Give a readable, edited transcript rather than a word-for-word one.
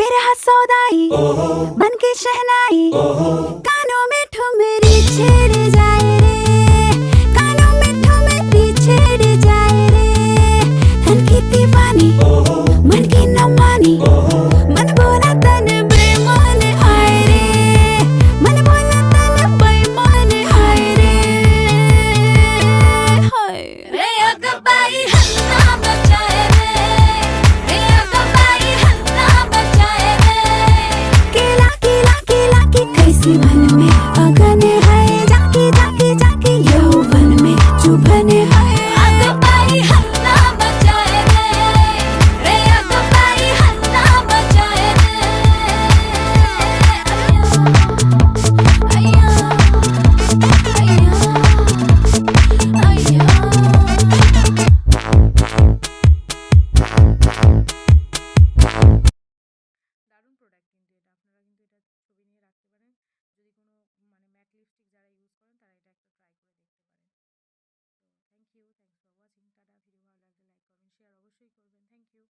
बेरहा सौदाई बन के शहनाई कानों में ठुमरी छेड़ जाए रे, कानों में ठुमरी छेड़ जाए रे। तन की दीवानी मन की न मानी, मन बोला तन बेईमान हाय रे, मन बोला तन बेईमान हाय रे। हाय रे अगबाई हन्ना बचाए रे, रे अगबाई हन्ना बचाए रे। केला केला केला की कैसी मन में अगन है, जाके जाके जाके यौवन में चुभन है। अगबाई हन्ना बचाए रे, रे अगबाई हन्ना बचाए रे। अय्या अय्या अय्या দারুণ প্রোডাক্ট কিন্তু এটা আপনারা কিন্তু এটা ছবি নিয়ে রাখতে পারেন। যদি কোনো ম্যাট লিপস্টিক যারা ইউজ করেন তারা এটা একটা ট্রাই করে দেখতে পারেন। তো থ্যাংকস ফর ওয়াচিং। টাটা। ভিডিও ভালো লাগলে লাইক কমেন্ট শেয়ার অবশ্যই করবেন। Thank you.